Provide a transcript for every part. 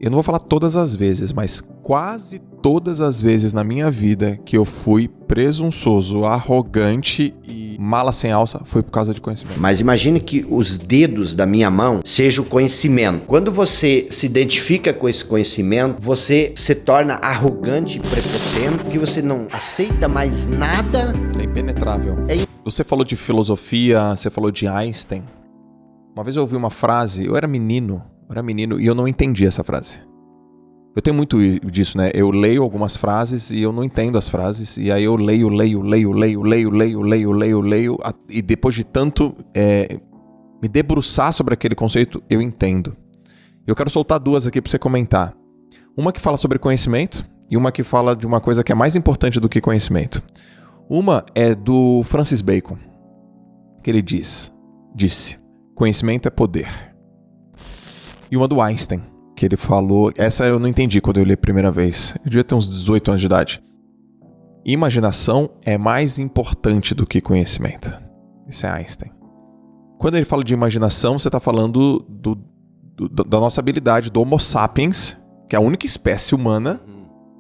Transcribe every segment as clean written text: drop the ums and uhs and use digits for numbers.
Eu não vou falar todas as vezes, mas quase todas as vezes na minha vida que eu fui presunçoso, arrogante e mala sem alça, foi por causa de conhecimento. Mas imagine que os dedos da minha mão sejam o conhecimento. Quando você se identifica com esse conhecimento, você se torna arrogante e prepotente, porque você não aceita mais nada. É impenetrável. Você falou de filosofia, você falou de Einstein. Uma vez eu ouvi uma frase, eu era menino e eu não entendi essa frase. Eu tenho muito disso, né? Eu leio algumas frases e eu não entendo as frases. E aí eu leio. E depois de tanto me debruçar sobre aquele conceito, eu entendo. Eu quero soltar duas aqui pra você comentar. Uma que fala sobre conhecimento e uma que fala de uma coisa que é mais importante do que conhecimento. Uma é do Francis Bacon, que ele disse, conhecimento é poder. E uma do Einstein, que ele falou... Essa eu não entendi quando eu li a primeira vez. Eu devia ter uns 18 anos de idade. Imaginação é mais importante do que conhecimento. Isso é Einstein. Quando ele fala de imaginação, você está falando da nossa habilidade do Homo sapiens, que é a única espécie humana...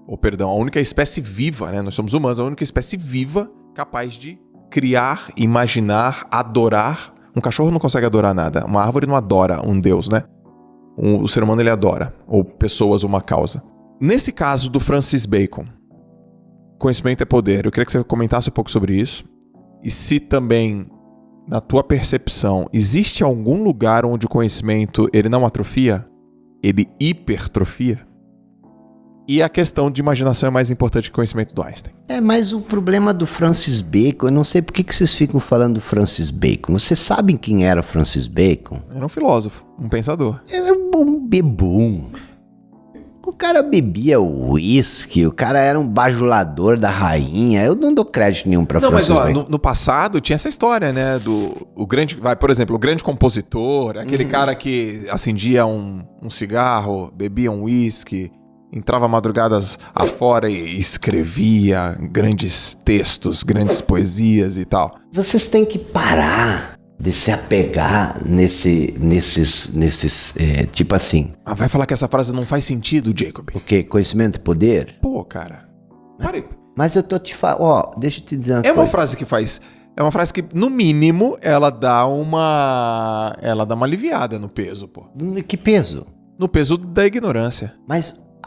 a única espécie viva, né? Nós somos humanos, a única espécie viva capaz de criar, imaginar, adorar. Um cachorro não consegue adorar nada. Uma árvore não adora um deus, né? O ser humano ele adora, ou pessoas, ou uma causa. Nesse caso do Francis Bacon, conhecimento é poder. Eu queria que você comentasse um pouco sobre isso. E se também, na tua percepção, existe algum lugar onde o conhecimento ele não atrofia? Ele hipertrofia? E a questão de imaginação é mais importante que o conhecimento do Einstein. Mas o problema do Francis Bacon, eu não sei por que vocês ficam falando do Francis Bacon. Vocês sabem quem era Francis Bacon? Era um filósofo, um pensador. Era um bebum. O cara bebia uísque, o cara era um bajulador da rainha. Eu não dou crédito nenhum pra Francis Bacon. Mas no passado tinha essa história, né? Por exemplo, o grande compositor, aquele cara que acendia um cigarro, bebia um uísque... Entrava madrugadas afora e escrevia grandes textos, grandes poesias e tal. Vocês têm que parar de se apegar nesses tipo assim. Vai falar que essa frase não faz sentido, Jacob? O quê? Conhecimento é poder? Pô, cara. Pare. Mas eu tô te falando, deixa eu te dizer uma coisa. É uma frase que faz... É uma frase que, no mínimo, ela dá uma aliviada no peso, pô. Que peso? No peso da ignorância.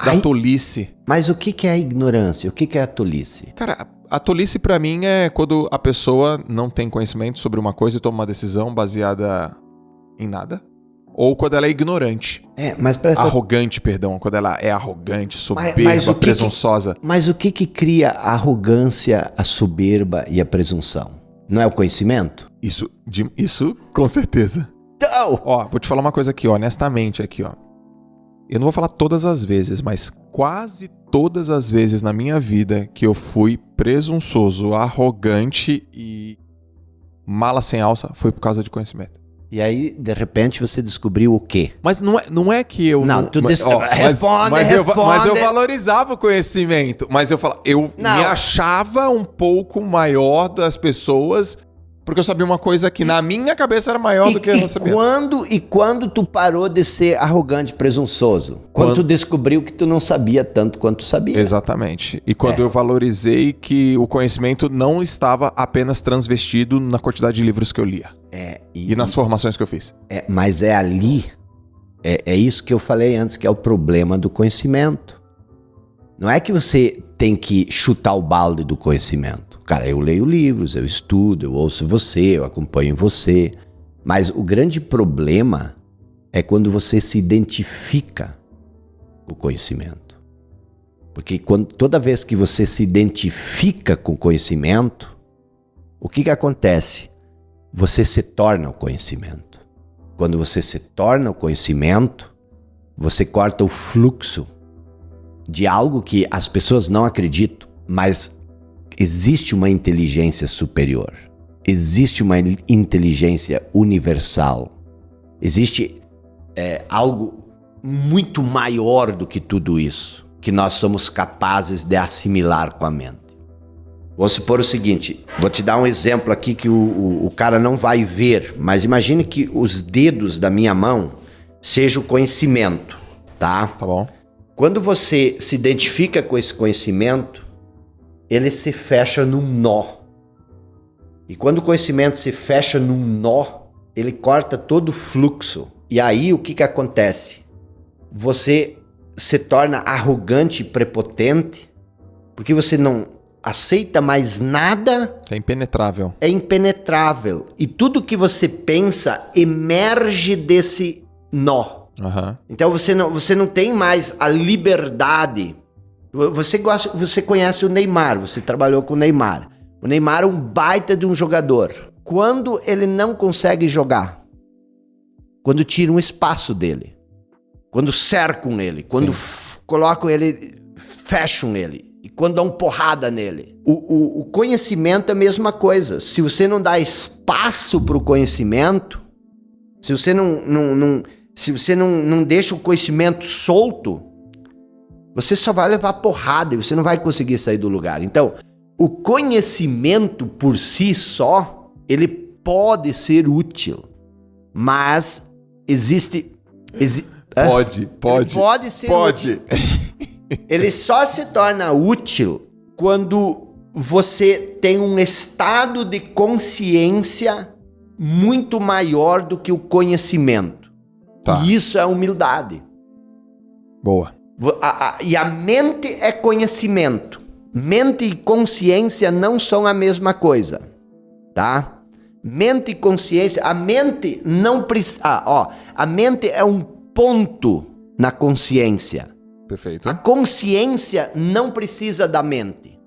Da tolice. Mas o que é a ignorância? O que é a tolice? Cara, a tolice pra mim é quando a pessoa não tem conhecimento sobre uma coisa e toma uma decisão baseada em nada. Ou quando ela é ignorante. Arrogante, perdão. Quando ela é arrogante, soberba, presunçosa. Mas o que cria a arrogância, a soberba e a presunção? Não é o conhecimento? Isso com certeza. Então... Vou te falar uma coisa aqui, honestamente, aqui, ó. Eu não vou falar todas as vezes, mas quase todas as vezes na minha vida que eu fui presunçoso, arrogante e mala sem alça, foi por causa de conhecimento. E aí, de repente, você descobriu o quê? Mas não é que eu... Responde. Mas eu valorizava o conhecimento. Mas eu me achava um pouco maior das pessoas... Porque eu sabia uma coisa que na minha cabeça era maior do que ela sabia. Quando tu parou de ser arrogante, presunçoso? Quando tu descobriu que tu não sabia tanto quanto tu sabia. Exatamente. E quando eu valorizei que o conhecimento não estava apenas transvestido na quantidade de livros que eu lia. E nas formações que eu fiz. Mas é ali, é isso que eu falei antes, que é o problema do conhecimento. Não é que você tem que chutar o balde do conhecimento. Cara, eu leio livros, eu estudo, eu ouço você, eu acompanho você. Mas o grande problema é quando você se identifica com o conhecimento. Porque toda vez que você se identifica com o conhecimento, o que acontece? Você se torna o conhecimento. Quando você se torna o conhecimento, você corta o fluxo de algo que as pessoas não acreditam, mas existe uma inteligência superior, existe uma inteligência universal, existe algo muito maior do que tudo isso, que nós somos capazes de assimilar com a mente. Vou supor o seguinte, vou te dar um exemplo aqui que o cara não vai ver, mas imagine que os dedos da minha mão sejam o conhecimento. tá? Tá bom. Quando você se identifica com esse conhecimento, ele se fecha num nó. E quando o conhecimento se fecha num nó, ele corta todo o fluxo. E aí o que acontece? Você se torna arrogante e prepotente, porque você não aceita mais nada. É impenetrável. É impenetrável. E tudo que você pensa emerge desse nó. Uhum. Então você não tem mais a liberdade. Você conhece o Neymar, você trabalhou com o Neymar. O Neymar é um baita de um jogador. Quando ele não consegue jogar? Quando tiram um espaço dele. Quando cercam ele. Quando colocam ele, fecham ele. E quando dão porrada nele. O conhecimento é a mesma coisa. Se você não dá espaço para o conhecimento, se você não deixa o conhecimento solto, você só vai levar porrada e você não vai conseguir sair do lugar. Então, o conhecimento por si só, ele pode ser útil, mas pode ser útil. Ele só se torna útil quando você tem um estado de consciência muito maior do que o conhecimento. Tá. E isso é humildade. Boa. E a mente é conhecimento. Mente e consciência não são a mesma coisa, tá? Mente e consciência, a mente não precisa... a mente é um ponto na consciência. Perfeito. A consciência não precisa da mente,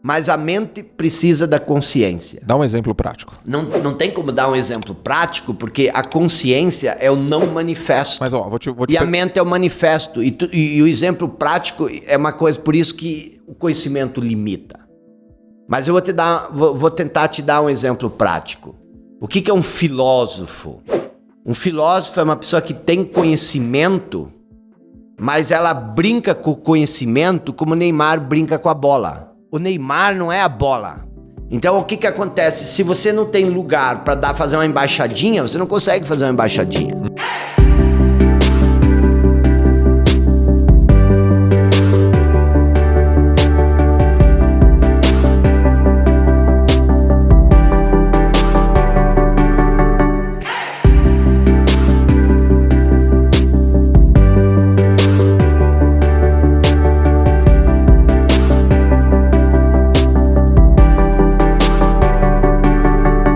mas a mente precisa da consciência. Dá um exemplo prático. Não tem como dar um exemplo prático, porque a consciência é o não manifesto. Mas, ó, vou te E a mente é o manifesto. E o exemplo prático é uma coisa, por isso que o conhecimento limita. Mas eu vou tentar te dar um exemplo prático. O que é um filósofo? Um filósofo é uma pessoa que tem conhecimento, mas ela brinca com o conhecimento como o Neymar brinca com a bola. O Neymar não é a bola. Então o que acontece? Se você não tem lugar para fazer uma embaixadinha, você não consegue fazer uma embaixadinha.